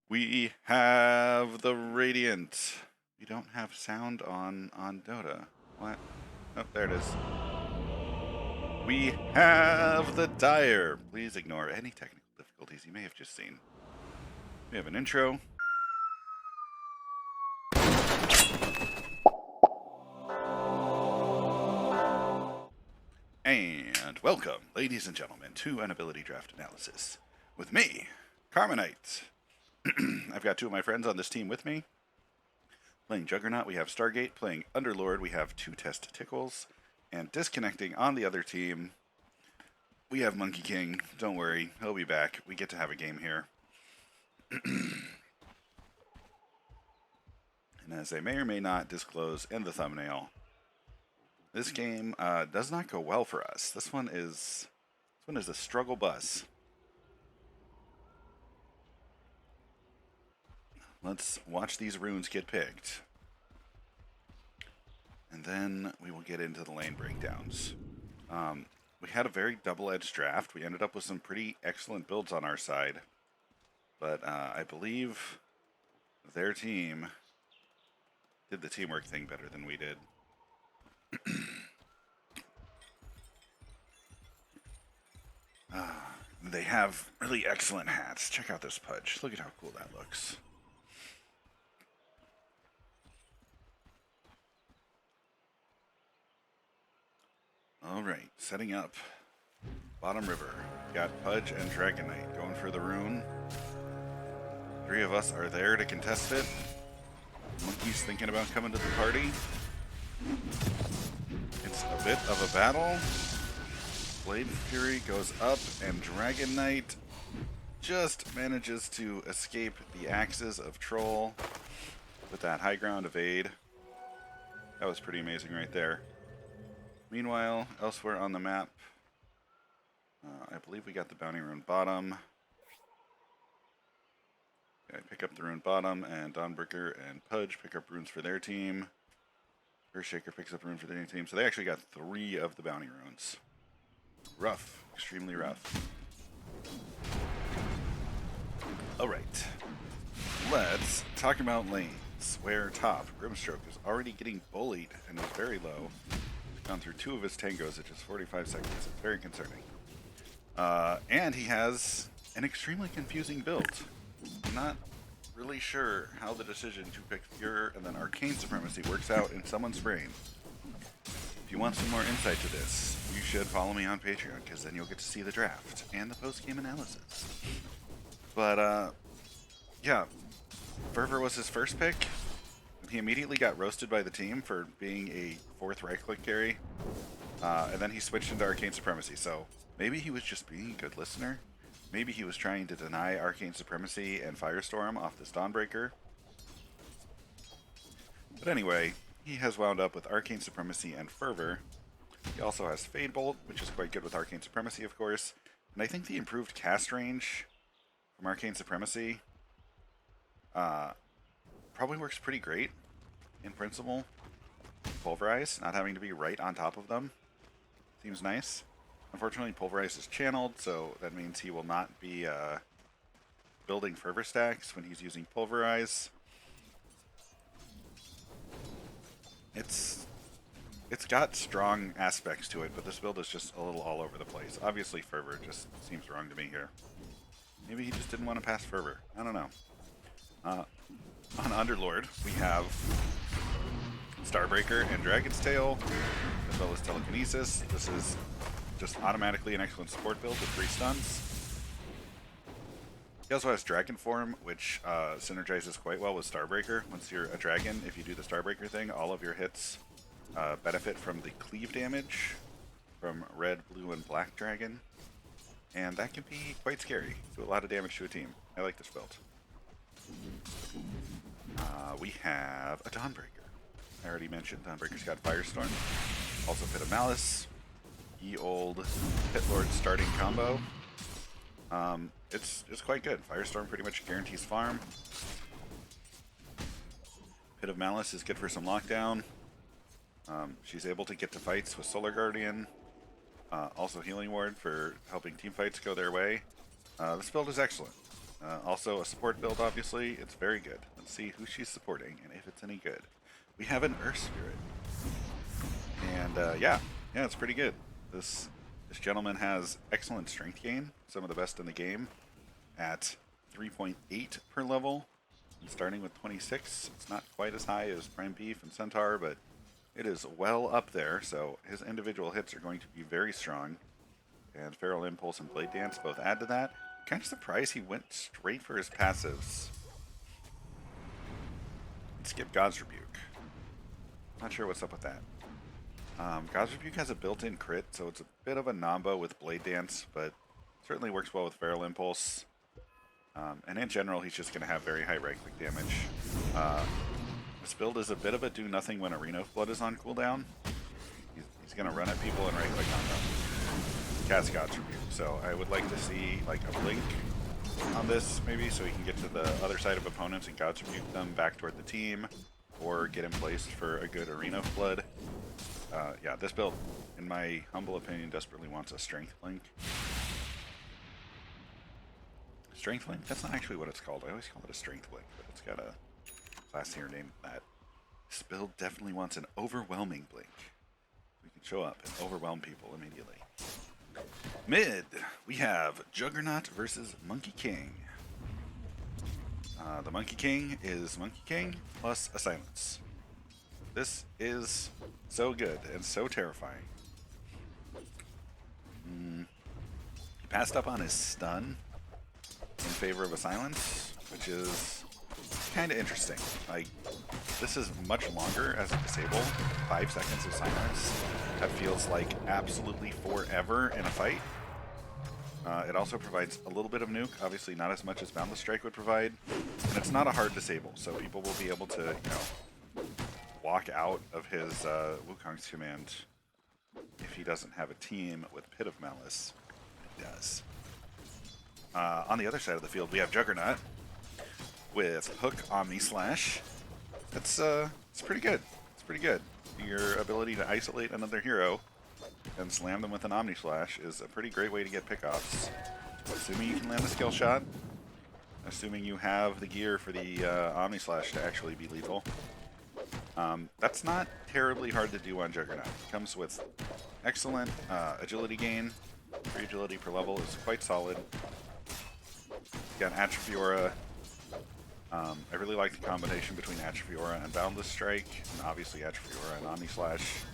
We have the Radiant. We don't have sound on Dota. What? Oh, there it is. We have the Dire. Please ignore any technical difficulties you may have just seen. We have an intro. And welcome, ladies and gentlemen, to an ability draft analysis with me, KarmaKnight. I've got two of my friends on this team with me. Playing Juggernaut, we have Stargate. Playing Underlord, we have two Test Tickles. And disconnecting on the other team, we have Monkey King. Don't worry, he'll be back. We get to have a game here. And as I may or may not disclose in the thumbnail, this game does not go well for us. This one is a struggle bus. Let's watch these runes get picked. And then we will get into the lane breakdowns. We had a very double-edged draft. We ended up with some pretty excellent builds on our side. But I believe their team did the teamwork thing better than we did. They have really excellent hats. Check out this Pudge. Look at how cool that looks. Alright, setting up bottom river. Got Pudge and KarmaKnight going for the rune. Three of us are there to contest it. Monkey's thinking about coming to the party. It's a bit of a battle. Blade Fury goes up, and KarmaKnight just manages to escape the axes of Troll with that high ground evade. That was pretty amazing right there. Meanwhile, elsewhere on the map, I believe we got the bounty rune bottom. I pick up the rune bottom, and Dawnbreaker and Pudge pick up runes for their team. Earthshaker picks up runes for their team. So they actually got 3 of the bounty runes. Rough. Extremely rough. Alright. Let's talk about lanes. Where top, Grimstroke is already getting bullied and is very low. He's gone through 2 of his tangos at just 45 seconds. It's very concerning. And he has an extremely confusing build. I'm not really sure how the decision to pick Fury and then Arcane Supremacy works out in someone's brain. If you want some more insight to this, you should follow me on Patreon, because then you'll get to see the draft and the post-game analysis. But, yeah, Fervor was his first pick. He immediately got roasted by the team for being a 4th right-click carry, and then he switched into Arcane Supremacy, so maybe he was just being a good listener. Maybe he was trying to deny Arcane Supremacy and Firestorm off this Dawnbreaker. But anyway, he has wound up with Arcane Supremacy and Fervor. He also has Fade Bolt, which is quite good with Arcane Supremacy, of course. And I think the improved cast range from Arcane Supremacy probably works pretty great in principle. Pulverize, not having to be right on top of them, seems nice. Unfortunately, Pulverize is channeled, so that means he will not be building Fervor stacks when he's using Pulverize. It's got strong aspects to it, but this build is just a little all over the place. Obviously, Fervor just seems wrong to me here. Maybe he just didn't want to pass Fervor. I don't know. On Underlord, we have Starbreaker and Dragon's Tail, as well as Telekinesis. This is just automatically an excellent support build with 3 stuns. He also has Dragon Form, which synergizes quite well with Starbreaker. Once you're a dragon, if you do the Starbreaker thing, all of your hits benefit from the cleave damage from red, blue, and black dragon. And that can be quite scary. Do a lot of damage to a team. I like this build. We have a Dawnbreaker. I already mentioned Dawnbreaker's got Firestorm. Also Pit of Malice. Ye old Pit Lord starting combo. It's quite good. Firestorm pretty much guarantees farm. Pit of Malice is good for some lockdown. She's able to get to fights with Solar Guardian. Also Healing Ward for helping team fights go their way. This build is excellent. Also a support build, obviously. It's very good. Let's see who she's supporting and if it's any good. We have an Earth Spirit. And yeah, it's pretty good. This gentleman has excellent strength gain, some of the best in the game, at 3.8 per level. And starting with 26, it's not quite as high as Prime Beef and Centaur, but it is well up there, so his individual hits are going to be very strong. And Feral Impulse and Blade Dance both add to that. Kind of surprised he went straight for his passives. Skip God's Rebuke. Not sure what's up with that. God's Rebuke has a built-in crit, so it's a bit of a nombo with Blade Dance, but certainly works well with Feral Impulse. And in general, he's just going to have very high right-click damage. This build is a bit of a do-nothing when Arena of Blood is on cooldown. He's going to run at people and right-click on them. Cast God's Rebuke. So I would like to see like a blink on this, maybe, so he can get to the other side of opponents and God's Rebuke them back toward the team, or get him placed for a good Arena of Blood. Yeah, this build, in my humble opinion, desperately wants a Strength Link. Strength Link? That's not actually what it's called. I always call it a Strength Link, but it's got a classier name than that. This build definitely wants an Overwhelming Blink. We can show up and overwhelm people immediately. Mid, we have Juggernaut versus Monkey King. The Monkey King is Monkey King plus a Silence. This is so good and so terrifying. He passed up on his stun in favor of a Silence, which is kind of interesting. Like, this is much longer as a disable. 5 seconds of Silence. That feels like absolutely forever in a fight. It also provides a little bit of nuke, obviously not as much as Boundless Strike would provide, and it's not a hard disable, so people will be able to, you know, walk out of his Wukong's command if he doesn't have a team with Pit of Malice. It does. On the other side of the field, we have Juggernaut with Hook Omni Slash. It's pretty good. It's pretty good. Your ability to isolate another hero and slam them with an Omni Slash is a pretty great way to get pickoffs. Assuming you can land a skill shot. Assuming you have the gear for the Omni Slash to actually be lethal. That's not terribly hard to do on Juggernaut. It comes with excellent agility gain. 3 agility per level is quite solid. Got Atrophy Aura. I really like the combination between Atrophy Aura and Boundless Strike, and obviously Atrophy Aura and Omni Slash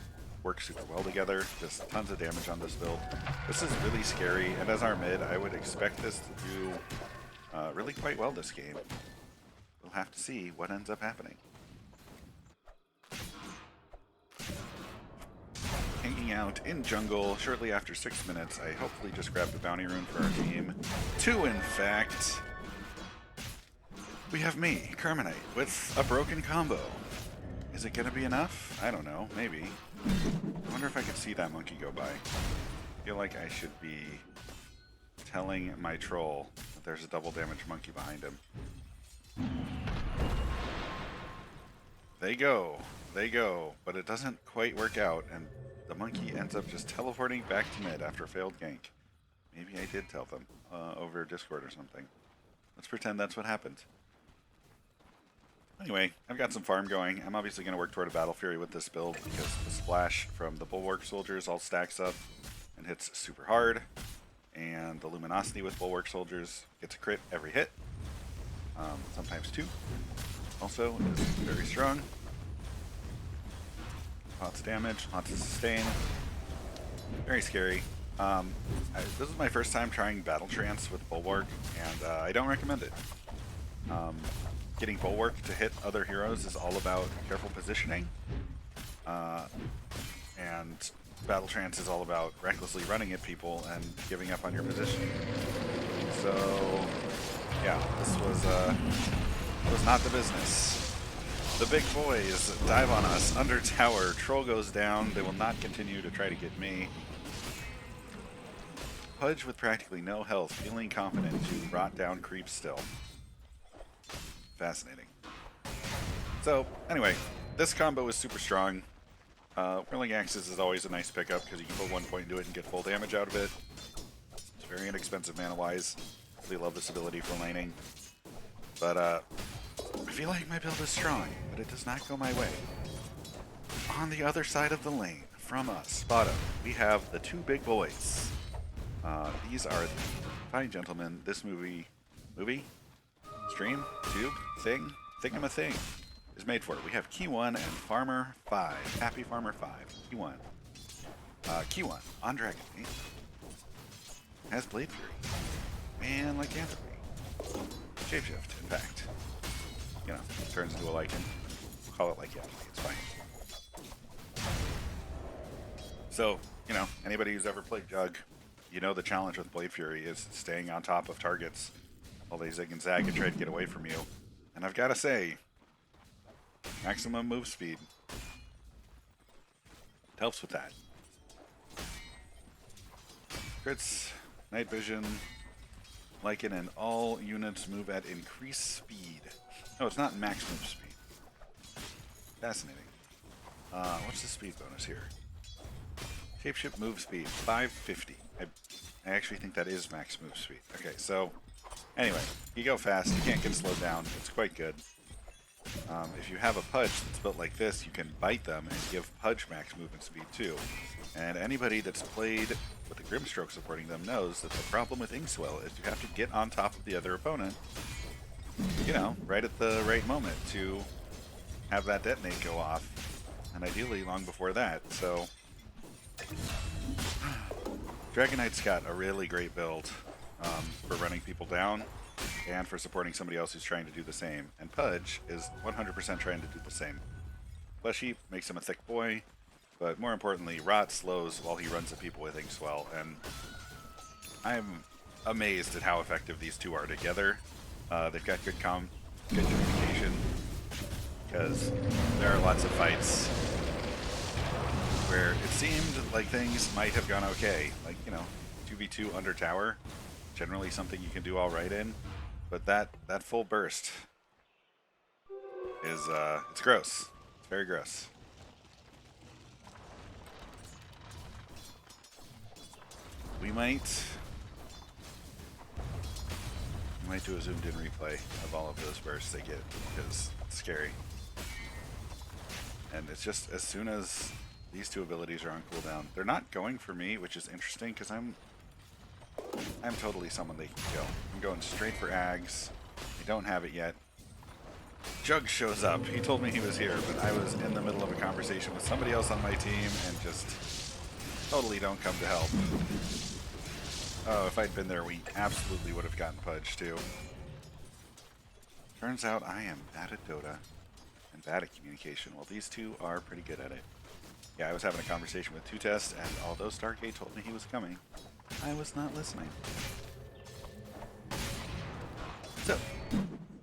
work super well together. Just tons of damage on this build. This is really scary, and as our mid, I would expect this to do really quite well this game. We'll have to see what ends up happening. Hanging out in jungle shortly after 6 minutes. I hopefully just grabbed the bounty rune for our team. 2, in fact. We have me, KarmaKnight, with a broken combo. Is it going to be enough? I don't know. Maybe. I wonder if I could see that monkey go by. I feel like I should be telling my troll that there's a double damage monkey behind him. They go. They go. But it doesn't quite work out, and the monkey ends up just teleporting back to mid after a failed gank. Maybe I did tell them over Discord or something. Let's pretend that's what happened. Anyway, I've got some farm going. I'm obviously going to work toward a Battle Fury with this build because the splash from the Bulwark Soldiers all stacks up and hits super hard. And the Luminosity with Bulwark Soldiers gets a crit every hit. Sometimes 2. Also is very strong. Lots of damage, lots of sustain. Very scary. This is my first time trying Battle Trance with Bulwark, and I don't recommend it. Getting Bulwark to hit other heroes is all about careful positioning. And Battle Trance is all about recklessly running at people and giving up on your positioning. So, yeah, this was not the business. The big boys dive on us under tower. Troll goes down. They will not continue to try to get me. Pudge with practically no health, feeling confident to rot down creeps still. Fascinating. So, anyway, this combo is super strong. Whirling Axes is always a nice pickup because you can put 1 point into it and get full damage out of it. It's very inexpensive mana-wise. absolutely love this ability for laning. But I feel like my build is strong, but it does not go my way. On the other side of the lane, from us, bottom, we have the two big boys. These are the fine gentlemen this movie, stream, tube, thing is made for. We have Key1 and Farmer 5. Happy Farmer 5. Key1. Key1 on Dragon8 has Blade Fury and Lycanthropy. Shapeshift, in fact. You know, turns into a Lycan. Call it Lycanthropy, it's fine. So, you know, anybody who's ever played Jug, you know the challenge with Blade Fury is staying on top of targets while they zig and zag and try to get away from you. And I've got to say, maximum move speed helps with that. Crits, night vision, Lycan, and all units move at increased speed. No, it's not max move speed. Fascinating. What's the speed bonus here? Shapeshift move speed, 550. I actually think that is max move speed. Okay, so anyway, you go fast, you can't get slowed down. It's quite good. If you have a Pudge that's built like this, you can bite them and give Pudge max movement speed too. And anybody that's played with the Grimstroke supporting them knows that the problem with Swell is you have to get on top of the other opponent, you know, right at the right moment to have that detonate go off, and ideally long before that. So KarmaKnight's got a really great build for running people down and for supporting somebody else who's trying to do the same. And Pudge is 100% trying to do the same. Fleshy makes him a thick boy, but more importantly, Rot slows while he runs at people with Swell, and I'm amazed at how effective these two are together. They've got good communication, because there are lots of fights where it seemed like things might have gone okay. Like, you know, 2v2 under tower, generally something you can do all right in, but that full burst is, it's gross. It's very gross. We might do a zoomed in replay of all of those bursts they get, because it's scary. And it's just, as soon as these two abilities are on cooldown, they're not going for me, which is interesting, because I'm totally someone they can kill. I'm going straight for Ags. I don't have it yet. Jug shows up. He told me he was here, but I was in the middle of a conversation with somebody else on my team and just totally don't come to help. Oh, if I'd been there, we absolutely would have gotten Pudge too. Turns out I am bad at Dota and bad at communication. Well, these two are pretty good at it. Yeah, I was having a conversation with Two-Test, and although Stargate told me he was coming, I was not listening. So,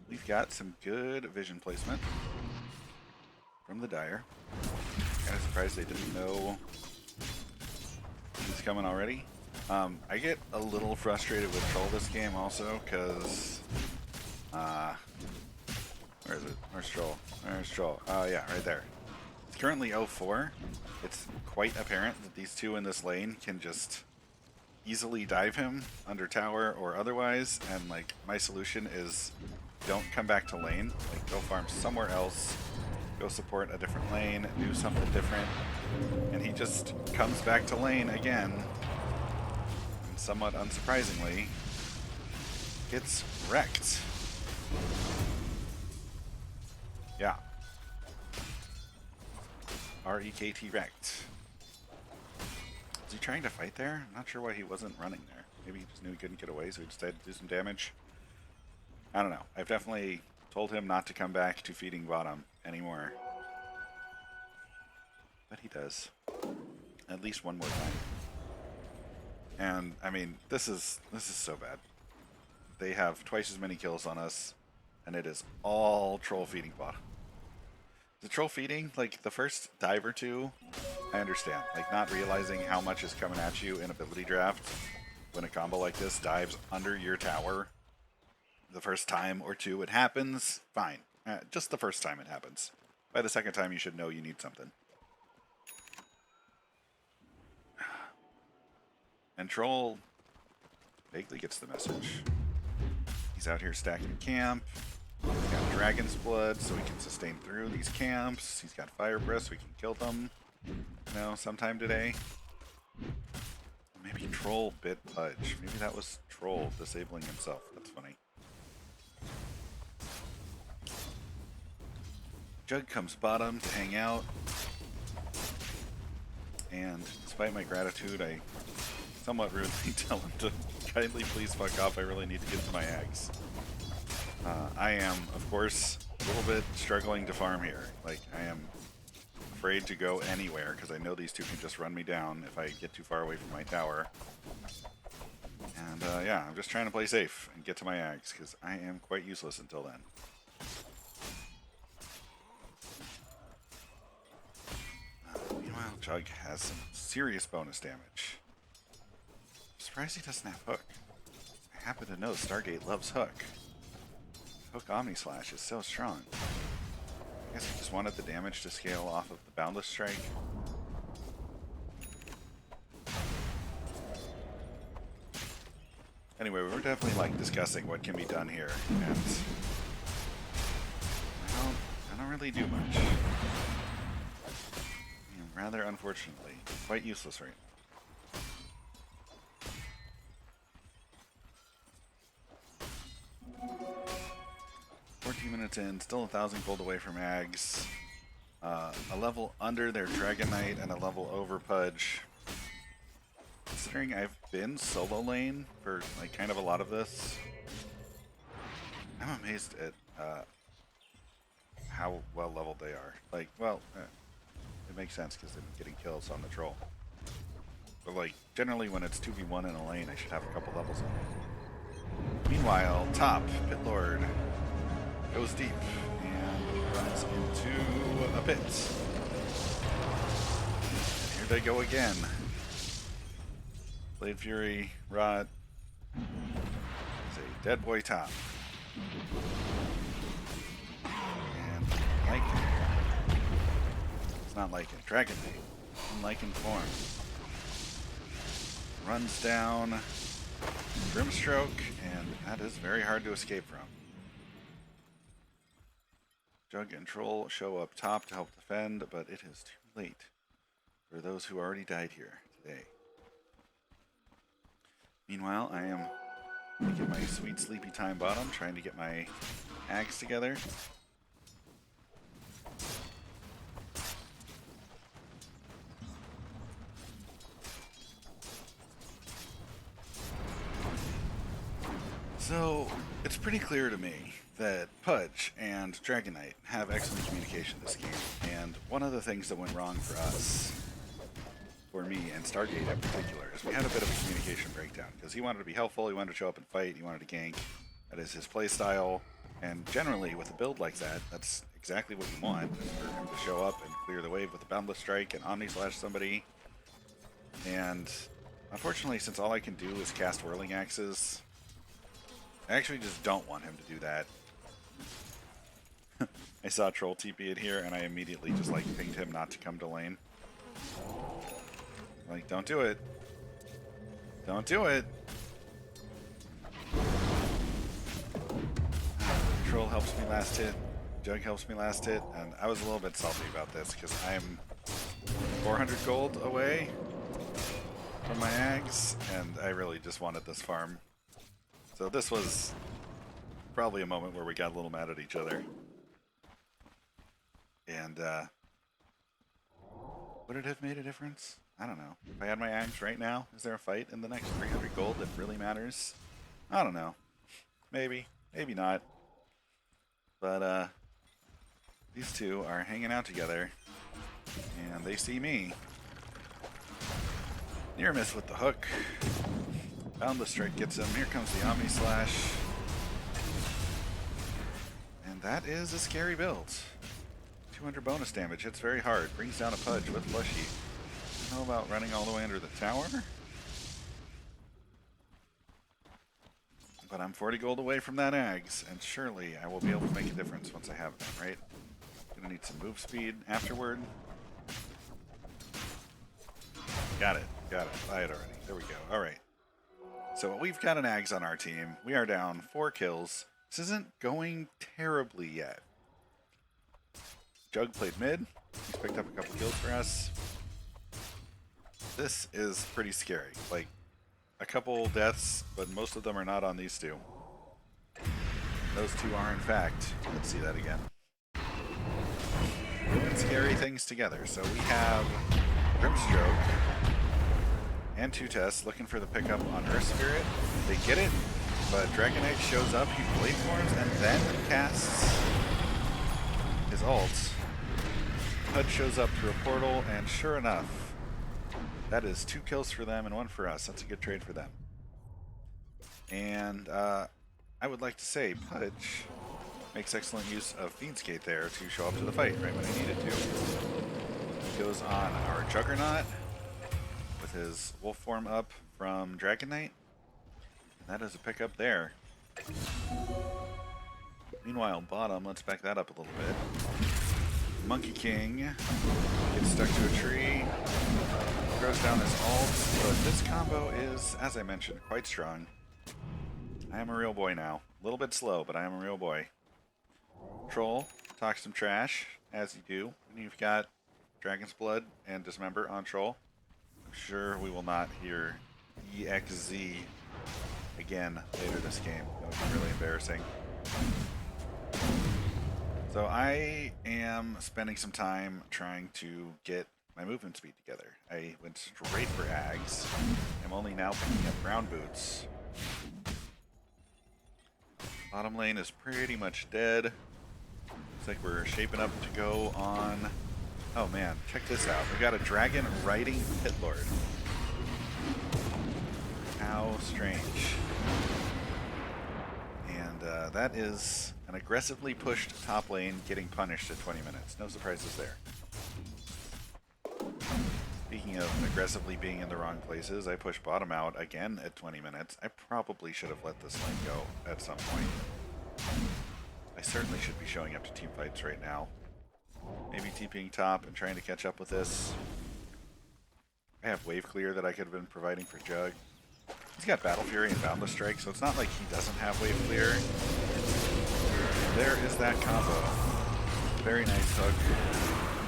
we've got some good vision placement from the Dire. Kind of surprised they didn't know he's coming already. I get a little frustrated with Troll this game also, because, where is it? Where's Troll? Where's Troll? Oh yeah, right there. It's currently 0-4. It's quite apparent that these two in this lane can just easily dive him under tower or otherwise, and like, my solution is don't come back to lane, like go farm somewhere else, go support a different lane, do something different, and he just comes back to lane again. Somewhat unsurprisingly, gets wrecked. Yeah. R-E-K-T wrecked. Was he trying to fight there? I'm not sure why he wasn't running there. Maybe he just knew he couldn't get away, so he decided to do some damage. I don't know. I've definitely told him not to come back to feeding bottom anymore. But he does. At least one more time. And, I mean, this is so bad. They have twice as many kills on us, and it is all troll feeding bot. The troll feeding, like, the first dive or two, I understand. Like, not realizing how much is coming at you in ability draft when a combo like this dives under your tower the first time or two it happens, fine. Just the first time it happens. By the second time, you should know you need something. And Troll vaguely gets the message. He's out here stacking camp. He's got Dragon's Blood, so we can sustain through these camps. He's got Fire Breath, so we can kill them, you know, sometime today. Maybe Troll bit Pudge. Maybe that was Troll disabling himself. That's funny. Jug comes bottom to hang out. And despite my gratitude, I somewhat rudely tell him to kindly please fuck off. I really need to get to my eggs. I am, of course, a little bit struggling to farm here. Like, I am afraid to go anywhere because I know these two can just run me down if I get too far away from my tower. And yeah, I'm just trying to play safe and get to my eggs because I am quite useless until then. Meanwhile, Jug has some serious bonus damage. I'm surprised he doesn't have Hook. I happen to know Stargate loves Hook. Hook Omni Slash is so strong. I guess I just wanted the damage to scale off of the Boundless Strike. Anyway, we were definitely like discussing what can be done here, and I don't really do much. Rather unfortunately, quite useless right now. 14 minutes in, still 1,000 gold away from Ags. A level under their KarmaKnight and a level over Pudge. Considering I've been solo lane for like kind of a lot of this, I'm amazed at how well leveled they are. Like, well, it makes sense because they've been getting kills on the troll. But like, generally when it's 2v1 in a lane, I should have a couple levels on it. Meanwhile, top, Pit Lord goes deep and runs into a pit. Here they go again. Blade Fury, Rot. It's a dead boy top. And Lycan. It's not Lycan, KarmaKnight. Lycan form. Runs down Grimstroke, and that is very hard to escape from. Jug and Troll show up top to help defend, but it is too late for those who already died here today. Meanwhile, I am making my sweet sleepy time bottom, trying to get my Ags together. So, it's pretty clear to me that Pudge and KarmaKnight have excellent communication this game, and one of the things that went wrong for us, for me and Stargate in particular, is we had a bit of a communication breakdown, because he wanted to be helpful, he wanted to show up and fight, he wanted to gank. That is his play style, and generally with a build like that, that's exactly what you want, is for him to show up and clear the wave with a Boundless Strike and Omni Slash somebody. And unfortunately, since all I can do is cast Whirling Axes, I actually just don't want him to do that. I saw Troll TP it here, and I immediately just like pinged him not to come to lane. Like, don't do it. Don't do it. Troll helps me last hit. Jug helps me last hit, and I was a little bit salty about this because I'm 400 gold away from my Ags, and I really just wanted this farm. So this was probably a moment where we got a little mad at each other. And would it have made a difference? I don't know. If I had my Ags right now, is there a fight in the next 300 gold that really matters? I don't know. Maybe. Maybe not. But these two are hanging out together, and they see me. Near miss with the hook. Boundless Strike gets him. Here comes the Omni Slash. And that is a scary build. 200 bonus damage. Hits very hard. Brings down a Pudge with Flushy. I don't know about running all the way under the tower. But I'm 40 gold away from that Ags, and surely I will be able to make a difference once I have them, right? Gonna need some move speed afterward. Got it. Got it. Buy it already. There we go. Alright. So we've got an Ags on our team. We are down 4 kills. This isn't going terribly yet. Jug played mid. He's picked up a couple kills for us. This is pretty scary. Like, a couple deaths, but most of them are not on these two. Those two are, in fact, let's see that again, doing scary things together. So we have Grimstroke and 2 tests looking for the pickup on Earth Spirit. They get it, but KarmaKnight shows up, he blade forms, and then casts his ult. HUD shows up through a portal, and sure enough, that is 2 kills for them and 1 for us. That's a good trade for them. And I would like to say Pudge makes excellent use of Fiendskate there to show up to the fight right when he needed to. He goes on our Juggernaut with his wolf form up from KarmaKnight. That is a pickup there. Meanwhile, bottom, let's back that up a little bit. Monkey King gets stuck to a tree, throws down his ult, but this combo is, as I mentioned, quite strong. I am a real boy now. A little bit slow, but I am a real boy. Troll talks some trash, as you do. And you've got Dragon's Blood and Dismember on Troll. I'm sure we will not hear EXZ again later this game. That would be really embarrassing. So I am spending some time trying to get my movement speed together. I went straight for Ags. I'm only now picking up brown boots. Bottom lane is pretty much dead. Looks like we're shaping up to go on... Oh man, check this out. We've got a dragon riding Pit Lord. How strange. And that is an aggressively pushed top lane getting punished at 20 minutes. No surprises there. Speaking of aggressively being in the wrong places, I pushed bottom out again at 20 minutes. I probably should have let this lane go at some point. I certainly should be showing up to team fights right now. Maybe TPing top and trying to catch up with this. I have wave clear that I could have been providing for Jug. He's got Battle Fury and Boundless Strike, so it's not like he doesn't have wave clear. There is that combo. Very nice hook.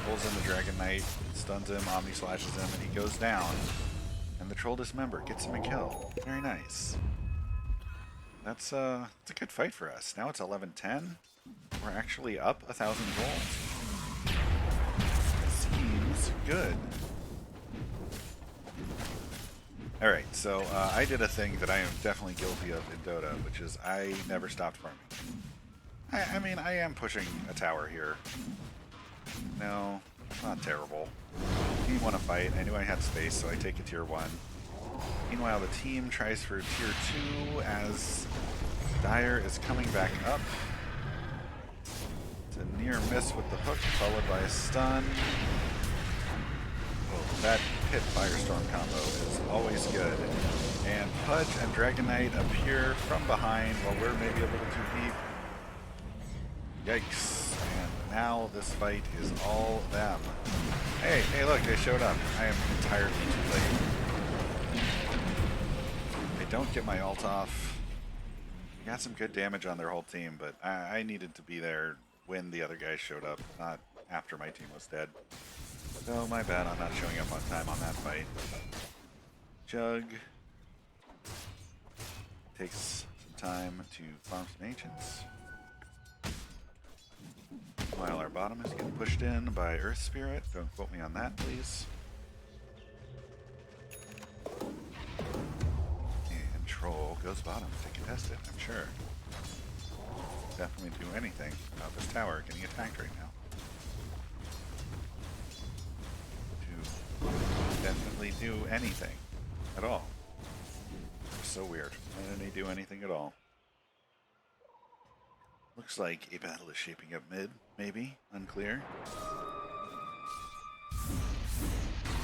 Pulls in the KarmaKnight, stuns him, Omni slashes him, and he goes down. And the Troll Dismember gets him a kill. Very nice. That's a good fight for us. Now it's 11-10. We're actually up 1,000 gold. Seems good. Alright, so I did a thing that I am definitely guilty of in Dota, which is I never stopped farming. I mean, I am pushing a tower here. No, not terrible. Team won a fight. I knew I had space, so I take a tier 1. Meanwhile, the team tries for tier 2 as Dire is coming back up. It's a near miss with the hook, followed by a stun. Oh, that hit Firestorm combo is always good. And Pudge and KarmaKnight appear from behind while we're maybe a little too deep. Yikes. And now this fight is all them. Hey, look, they showed up. I am entirely too late. They don't get my ult off. We got some good damage on their whole team, but I needed to be there when the other guys showed up, not after my team was dead. So my bad on not showing up on time on that fight. Jug takes some time to farm some ancients. While our bottom is getting pushed in by Earth Spirit. Don't quote me on that, please. And Troll goes bottom to contest it, I'm sure. Definitely do anything about this tower getting attacked right now. To definitely do anything at all. It's so weird. Why didn't he do anything at all? Looks like a battle is shaping up mid, maybe. Unclear.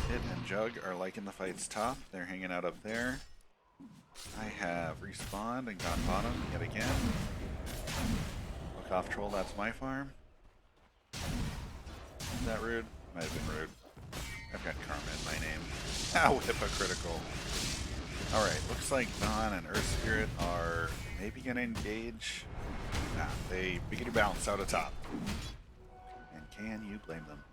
It and Jug are liking the fight's top. They're hanging out up there. I have respawned and gone bottom yet again. Look off Troll, that's my farm. Is that rude? Might have been rude. I've got Karma in my name. How hypocritical. Alright, looks like Dawn and Earth Spirit are maybe gonna engage. Nah, they begin to bounce out of top. And can you blame them?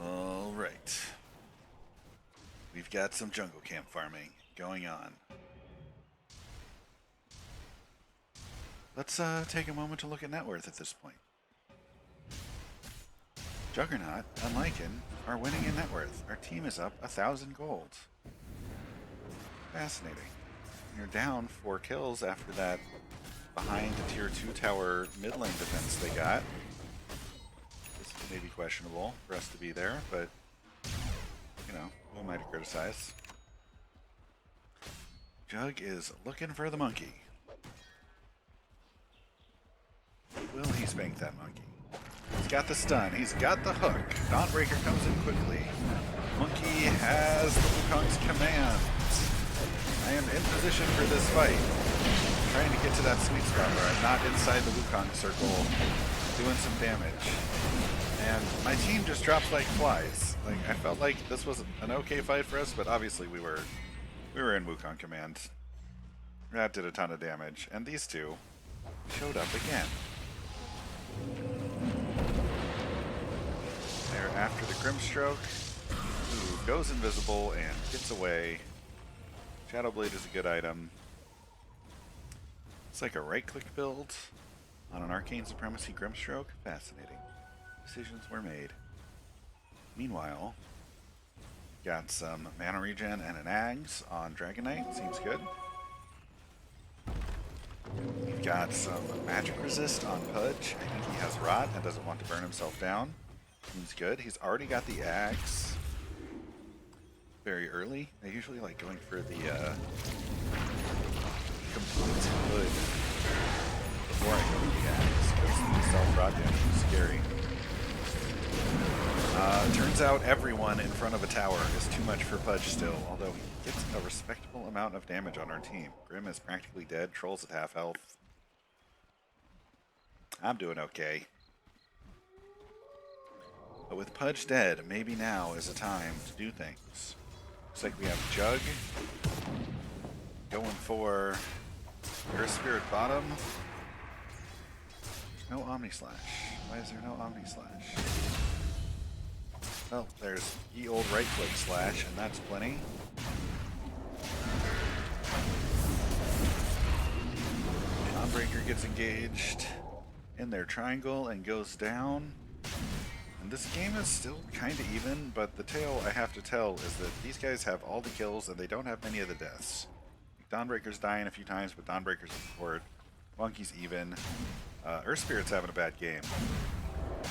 Alright. We've got some jungle camp farming going on. Let's take a moment to look at net worth at this point. Juggernaut and Lycan are winning in net worth. Our team is up 1,000 gold. Fascinating. You're down 4 kills after that behind the tier 2 tower mid lane defense they got. This may be questionable for us to be there, but you know, who am I to criticize? Jug is looking for the monkey. Will he spank that monkey? He's got the stun. He's got the hook. Dawnbreaker comes in quickly. Monkey has the Wukong's command. I am in position for this fight. I'm trying to get to that sweet spot where I'm not inside the Wukong circle doing some damage. And my team just drops like flies. Like, I felt like this was an okay fight for us, but obviously we were in Wukong command. That did a ton of damage. And these two showed up again. They're after the Grimstroke, who goes invisible and gets away. Shadowblade is a good item. It's like a right-click build on an Arcane Supremacy Grimstroke. Fascinating. Decisions were made. Meanwhile, got some mana regen and an Ags on KarmaKnight. Seems good. We've got some magic resist on Pudge. I think he has Rot and doesn't want to burn himself down. Seems good. He's already got the Axe very early. I usually like going for the complete hood before I go to the Axe, because the self-rot damage is scary. Turns out everyone in front of a tower is too much for Pudge still, although he gets a respectable amount of damage on our team. Grim is practically dead, Troll's at half health. I'm doing okay. But with Pudge dead, maybe now is a time to do things. Looks like we have Jug going for Earth Spirit bottom. No Omni Slash. Why is there no Omni Slash? Well, there's ye old right click slash, and that's plenty. Dawnbreaker gets engaged in their triangle and goes down. And this game is still kind of even, but the tale I have to tell is that these guys have all the kills and they don't have many of the deaths. Dawnbreaker's dying a few times, but Dawnbreaker's support. Monkey's even. Earth Spirit's having a bad game.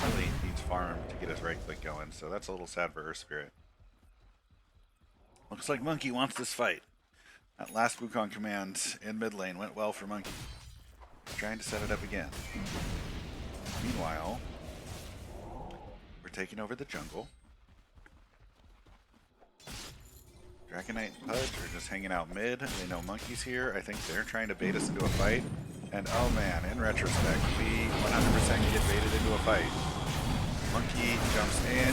Really needs farm to get his right click going, so that's a little sad for Earth Spirit. Looks like Monkey wants this fight. That last Wukong command in mid lane went well for Monkey. Trying to set it up again. Meanwhile, we're taking over the jungle. KarmaKnight and Pudge are just hanging out mid. They know Monkey's here. I think they're trying to bait us into a fight. And oh man, in retrospect, we 100% get baited into a fight. Monkey jumps in,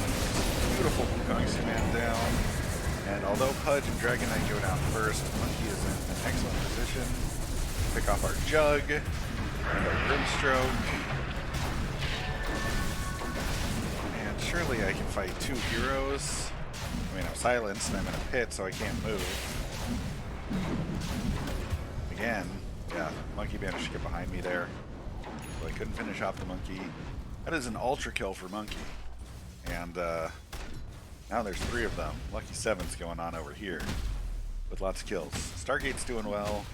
beautiful Wukong's command down, and although Pudge and KarmaKnight go down first, Monkey is in an excellent position to pick off our Jug and our Grimstroke. And surely I can fight 2 heroes. I mean, I'm silenced and I'm in a pit, so I can't move. Again. Yeah, Monkey managed to get behind me there, so I couldn't finish off the Monkey. That is an ultra kill for Monkey, and now there's 3 of them. Lucky 7's going on over here with lots of kills. Stargate's doing well.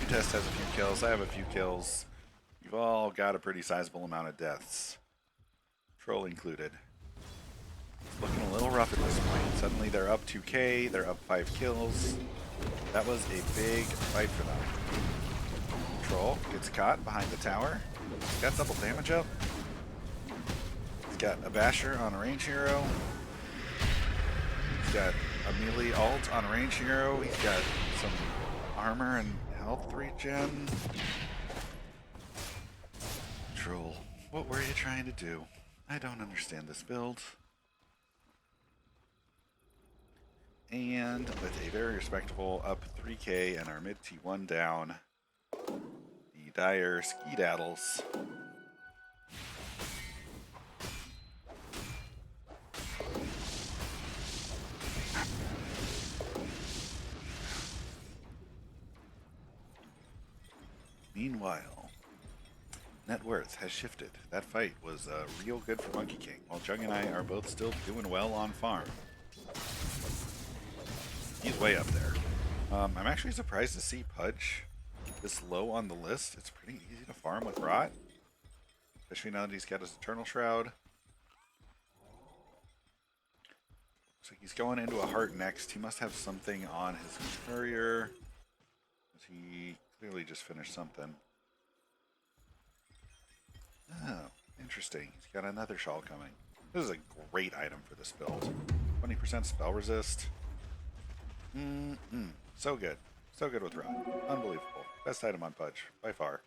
Test has a few kills. I have a few kills. You've all got a pretty sizable amount of deaths, Troll included. It's looking a little rough at this point. Suddenly they're up 2k. They're up 5 kills. That was a big fight for them. Troll gets caught behind the tower. He's got double damage up. He's got a basher on a range hero. He's got a melee ult on a range hero. He's got some armor and health regen. Troll, what were you trying to do? I don't understand this build. And with a very respectable up 3k and our mid T1 down, the Dire Skedaddles. Meanwhile, net worth has shifted. That fight was real good for Monkey King, while Jung and I are both still doing well on farm. He's way up there. I'm actually surprised to see Pudge this low on the list. It's pretty easy to farm with Rot, especially now that he's got his Eternal Shroud. Looks like he's going into a Heart next. He must have something on his Courier. He clearly just finished something. Oh, interesting. He's got another shawl coming. This is a great item for this build. 20% spell resist. So good. So good with Rod. Unbelievable. Best item on Pudge, by far.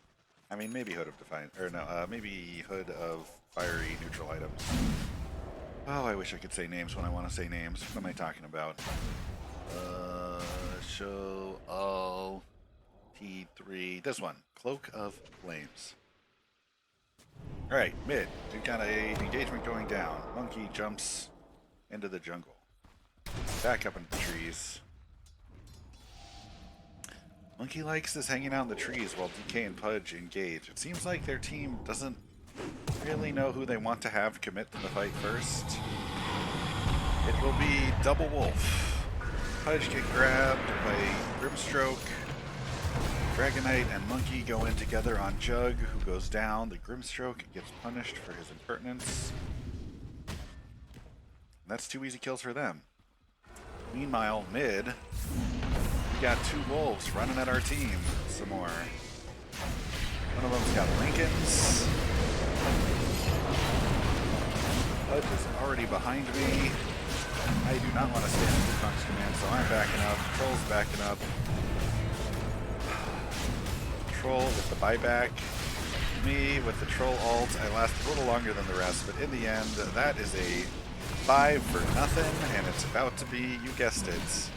I mean, maybe Hood of Defiant, or no, maybe Hood of Fiery neutral items. Oh, I wish I could say names when I want to say names. What am I talking about? Show all T3. This one. Cloak of Flames. Alright, mid. We've got an engagement going down. Monkey jumps into the jungle. Back up into the trees. Monkey likes this hanging out in the trees while DK and Pudge engage. It seems like their team doesn't really know who they want to have commit to the fight first. It will be Double Wolf. Pudge get grabbed by Grimstroke. KarmaKnight and Monkey go in together on Jug, who goes down. The Grimstroke gets punished for his impertinence. And that's 2 easy kills for them. Meanwhile, mid, we got 2 wolves running at our team some more. One of them's got Lincolns. Pudge is already behind me. I do not want to stand in Wukong's command, so I'm backing up. Troll's backing up. Troll with the buyback. Me with the Troll ult. I last a little longer than the rest, but in the end, that is a 5 for nothing, and it's about to be, you guessed it,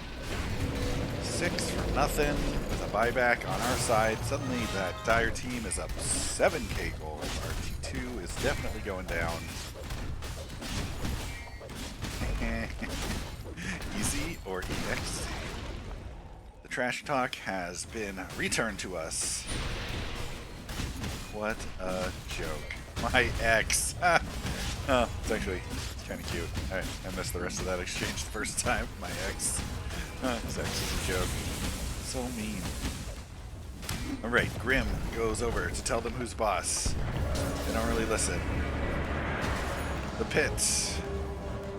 6 for nothing with a buyback on our side. Suddenly that Dire team is up 7k gold. Our T2 is definitely going down. Easy or EXC. The trash talk has been returned to us. What a joke. My ex. Oh, it's actually kind of cute. I missed the rest of that exchange the first time. My ex. His ex is a joke. So mean. Alright, Grim goes over to tell them who's boss. They don't really listen. The Pit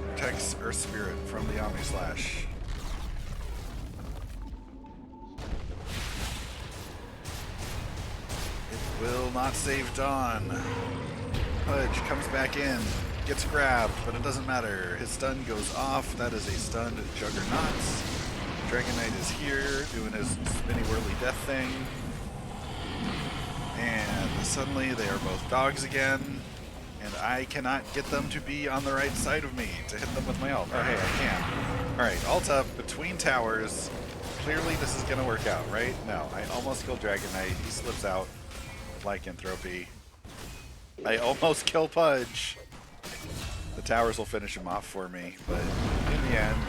protects Earth Spirit from the Omni Slash. It will not save Dawn. Pudge comes back in, gets grabbed, but it doesn't matter. His stun goes off. That is a stunned Juggernaut. KarmaKnight is here, doing his spinny whirly death thing. And suddenly they are both dogs again. And I cannot get them to be on the right side of me to hit them with my ult. Oh, hey, I can. Alright, ult up between towers. Clearly this is going to work out, right? No, I almost killed Dragon Knight. He slips out. Lycanthropy. I almost kill Pudge. The towers will finish him off for me, but in the end,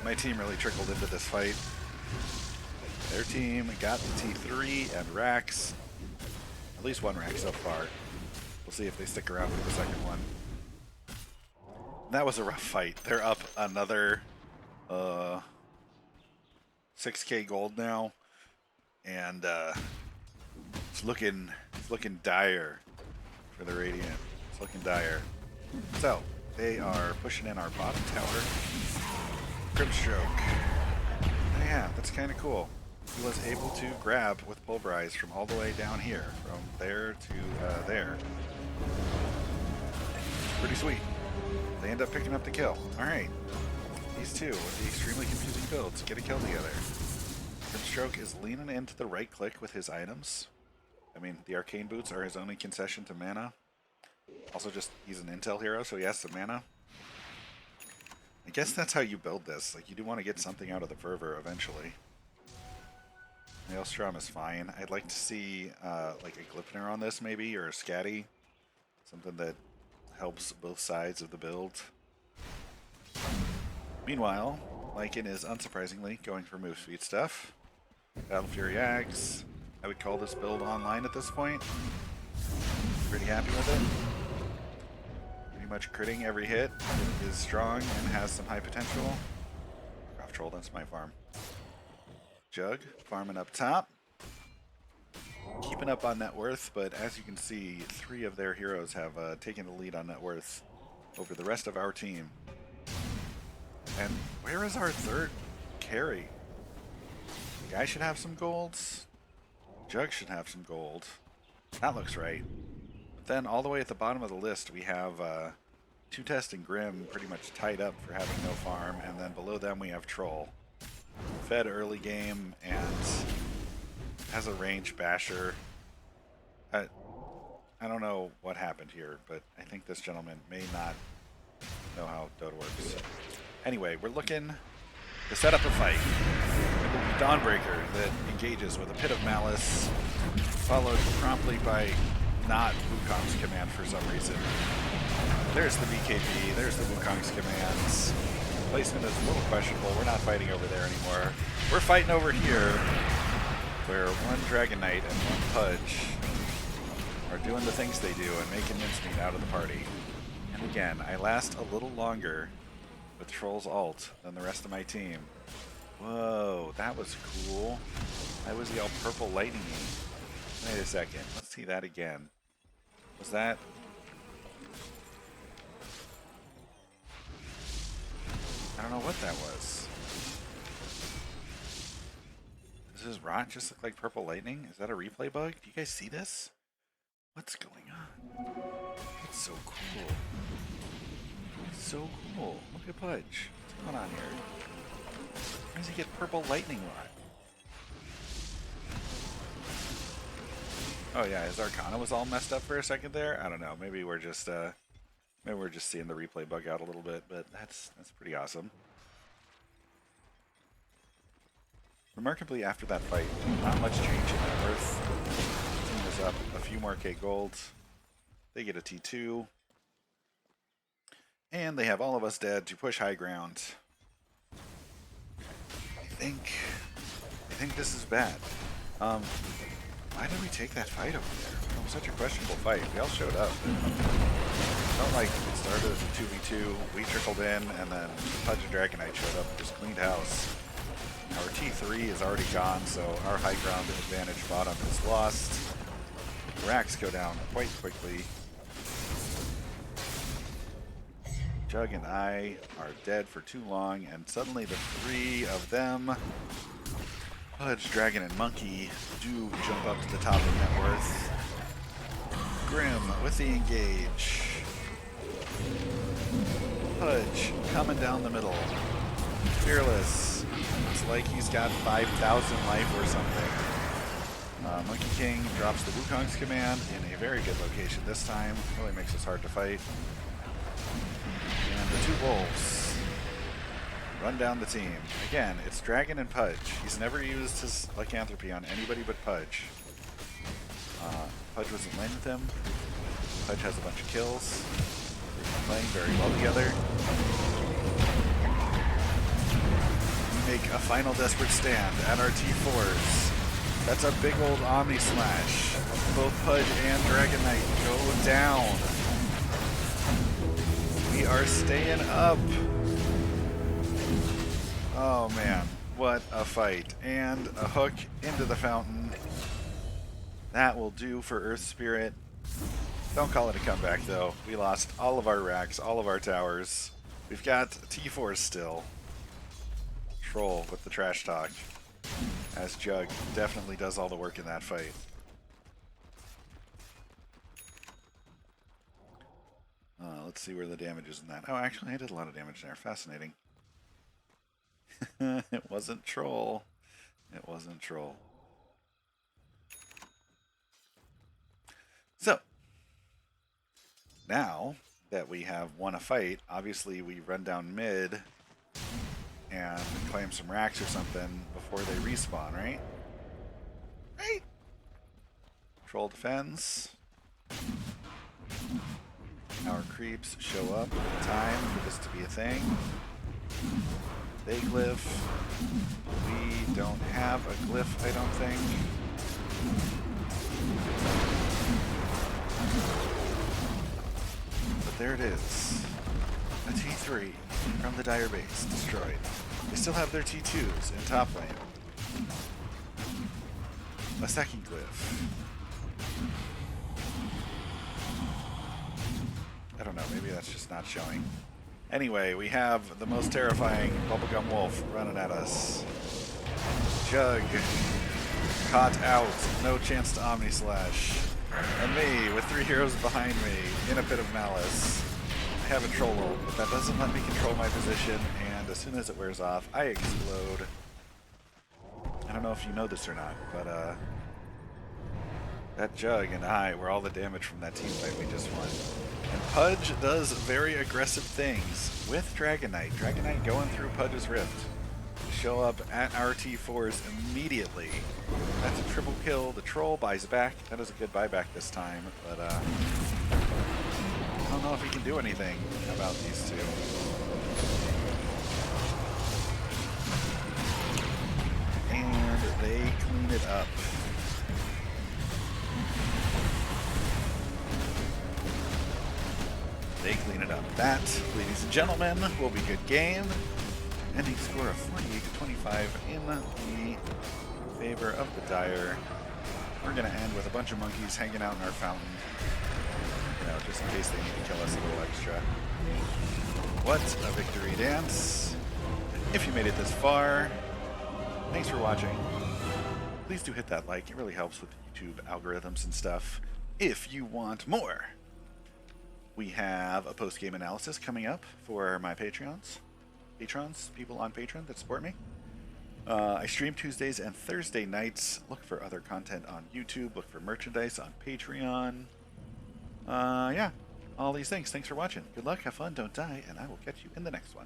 my team really trickled into this fight. Their team got the T3 and Rax. At least 1 Rax so far. We'll see if they stick around for the second one. That was a rough fight. They're up another 6k gold now, and it's looking dire for the Radiant. It's looking dire. So they are pushing in our bottom tower. Grimstroke. Oh, yeah, that's kind of cool. He was able to grab with Pulverize from all the way down here, from there to there. Pretty sweet. They end up picking up the kill. Alright. These two with the extremely confusing builds get a kill together. Grimstroke is leaning into the right click with his items. I mean, the arcane boots are his only concession to mana. Also, just he's an intel hero, so he has some mana. I guess that's how you build this. Like, you do want to get something out of the fervor eventually. Maelstrom is fine. I'd like to see like a Glipner on this maybe, or a Scatty. Something that helps both sides of the build. Meanwhile, Lycan is unsurprisingly going for move speed stuff. Battle Fury Axe. I would call this build online at this point. Pretty happy with it. Pretty much critting every hit. It is strong and has some high potential. Off troll, that's my farm. Jug, farming up top. Keeping up on net worth, but as you can see, 3 of their heroes have taken the lead on net worth over the rest of our team. And where is our 3rd carry? The guy should have some golds. Jug should have some gold. That looks right. But then all the way at the bottom of the list, we have Two Test and Grim pretty much tied up for having no farm, and then below them we have Troll. Fed early game and has a range basher. I don't know what happened here, but I think this gentleman may not know how Dota works. Anyway, we're looking to set up a fight. It will be Dawnbreaker that engages with a Pit of Malice, followed promptly by not Wukong's command for some reason. There's the BKB, there's the Wukong's commands. Placement is a little questionable. We're not fighting over there anymore. We're fighting over here, where one Dragon Knight and one Pudge are doing the things they do and making mincemeat out of the party. And again, I last a little longer with Troll's ult than the rest of my team. Whoa, that was cool. Why was he all purple lightning-y? Wait a second, let's see that again. Was that... I don't know what that was. Does his rot just look like purple lightning? Is that a replay bug? Do you guys see this? What's going on? It's so cool. It's so cool. Look at Pudge. What's going on here? Why does he get purple lightning rot? Oh yeah, his Arcana was all messed up for a second there. I don't know. Maybe we're just seeing the replay bug out a little bit, but that's pretty awesome. Remarkably, after that fight, not much change in net worth. Team is up a few more K golds. They get a T2. And they have all of us dead to push high ground. I think this is bad. Why did we take that fight over there? It was such a questionable fight. We all showed up. It felt like it started as a 2v2, we trickled in, and then Pudge and Dragon Knight showed up and just cleaned house. Our T3 is already gone, so our high ground advantage bottom is lost. Racks go down quite quickly. Jug and I are dead for too long, and suddenly the 3 of them, Pudge, Dragon, and Monkey, do jump up to the top of net worth. Grim with the engage. Pudge coming down the middle. Fearless. It's like he's got 5,000 life or something. Monkey King drops the Wukong's command in a very good location this time. Really makes us hard to fight. And the 2 wolves run down the team. Again, it's Dragon and Pudge. He's never used his lycanthropy on anybody but Pudge. Pudge was in lane with him. Pudge has a bunch of kills. They've been playing very well together. We make a final desperate stand at our T4s. That's a big old Omni Slash. Both Pudge and Dragon Knight go down. We are staying up. Oh man, what a fight. And a hook into the fountain. That will do for Earth Spirit. Don't call it a comeback though. We lost all of our racks, all of our towers. We've got T4 still. Troll with the trash talk. As Jug definitely does all the work in that fight. Let's see where the damage is in that. Oh, actually I did a lot of damage there. Fascinating. It wasn't Troll. It wasn't Troll. So, now that we have won a fight, obviously we run down mid and claim some racks or something before they respawn, right? Right? Troll defends. Our creeps show up in time for this to be a thing. They glyph. We don't have a glyph, I don't think. But there it is. A T3 from the Dire base destroyed. They still have their T2s in top lane. A second glyph. I don't know, maybe that's just not showing. Anyway, we have the most terrifying Bubblegum Wolf running at us. Jug. Caught out. No chance to Omni Slash. And me, with 3 heroes behind me, in a pit of malice. I have a troll ult, but that doesn't let me control my position, and as soon as it wears off, I explode. I don't know if you know this or not, but that Jug and I were all the damage from that team fight we just won. And Pudge does very aggressive things with KarmaKnight. KarmaKnight going through Pudge's Rift. Show up at our T4s immediately. That's a triple kill. The troll buys back. That is a good buyback this time, but I don't know if he can do anything about these two. And they clean it up. They clean it up. That, ladies and gentlemen, will be a good game. Ending score of 48-25 in the favor of the Dire. We're going to end with a bunch of monkeys hanging out in our fountain. You know, just in case they need to kill us a little extra. What a victory dance. If you made it this far, thanks for watching. Please do hit that like. It really helps with the YouTube algorithms and stuff. If you want more, we have a post-game analysis coming up for my patrons, people on Patreon that support me. I stream Tuesdays and Thursday nights. Look for other content on YouTube. Look for merchandise on Patreon. Yeah, all these things. Thanks for watching. Good luck, have fun, don't die, and I will catch you in the next one.